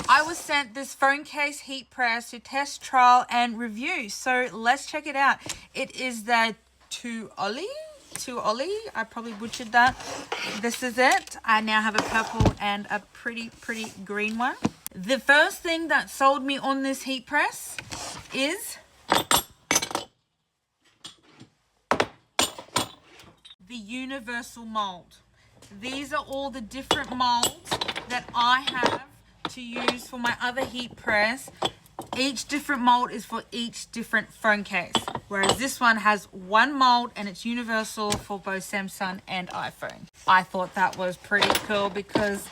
I was sent this phone case heat press to test, trial, and review. So let's check it out. It is the Tuoli. I probably butchered that. This is it. I now have a purple and a pretty green one. The first thing that sold me on this heat press is the universal mold. These are all the different molds that I have to use for my other heat press. Each different mold is for each different phone case, whereas this one has one mold and it's universal for both Samsung and iPhone. I thought that was pretty cool because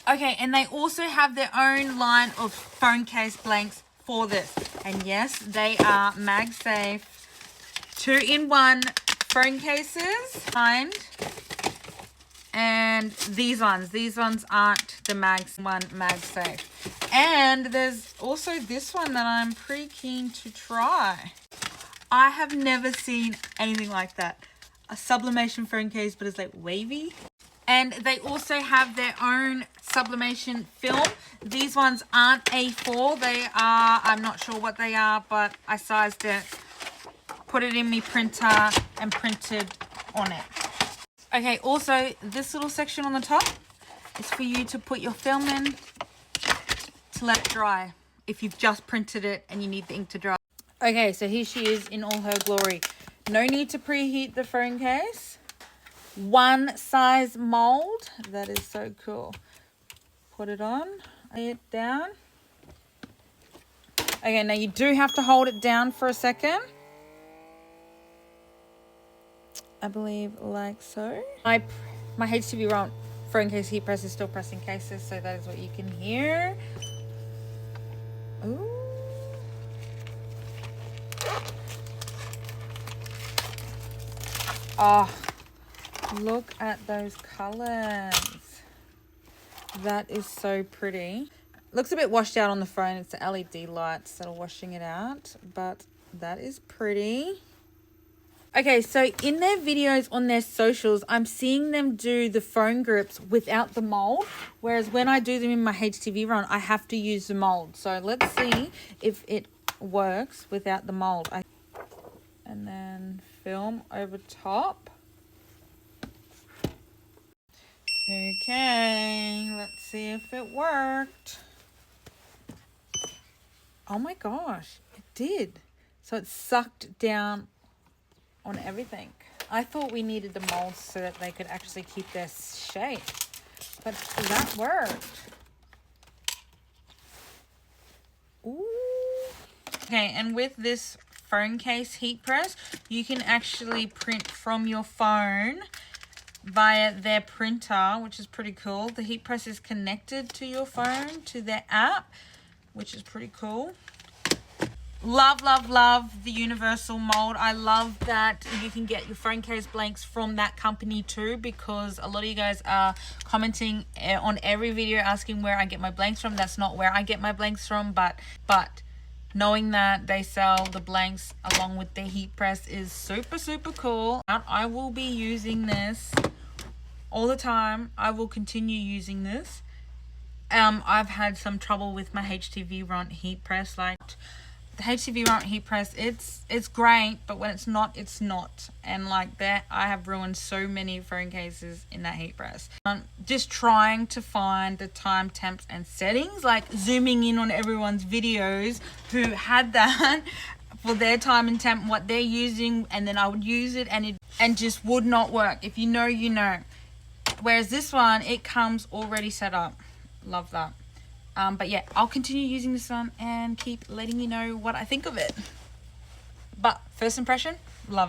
okay, and they also have their own line of phone case blanks for this. And yes, they are MagSafe 2-in-1 phone cases. And these ones aren't the MagSafe. And there's also this one that I'm pretty keen to try. I have never seen anything like that. A sublimation phone case, but it's like wavy. And they also have their own sublimation film. These ones aren't A4. They are, I'm not sure what they are, but I sized it, put it in my printer, and printed on it. Okay, also this little section on the top is for you to put your film in to let it dry if you've just printed it and you need the ink to dry. Okay, so here she is in all her glory. No need to preheat the phone case. One size mold. That is so cool. Put it on, lay it down. Okay, now you do have to hold it down for a second. I believe like so. My HTV phone case heat press is still pressing cases, so that is what you can hear. Ooh. Oh, look at those colors. That is so pretty. Looks a bit washed out on the phone. It's the LED lights that are washing it out, but that is pretty. Okay, so in their videos on their socials, I'm seeing them do the phone grips without the mold, whereas when I do them in my HTV run, I have to use the mold. So let's see if it works without the mold. And then film over top. Okay, let's see if it worked. Oh my gosh, it did. So it sucked down on everything. I thought we needed the molds so that they could actually keep their shape, but that worked. Ooh. Okay, and with this phone case heat press, you can actually print from your phone via their printer, which is pretty cool. The heat press is connected to your phone, to their app, which is pretty cool. Love the universal mold. I love that you can get your phone case blanks from that company too, because a lot of you guys are commenting on every video asking where I get my blanks from. That's not where I get my blanks from, but knowing that they sell the blanks along with their heat press is super cool. I will be using this all the time. I will continue using this. I've had some trouble with my HTV Runt heat press. Like the HTV Runt heat press, it's great, but when it's not, it's not. And like that, I have ruined so many phone cases in that heat press. Just trying to find the time, temps, and settings, like zooming in on everyone's videos who had that for their time and temp, what they're using, and then I would use it and just would not work. If you know, you know. Whereas this one, it comes already set up. Love that. But yeah, I'll continue using this one and keep letting you know what I think of it. But first impression, love it.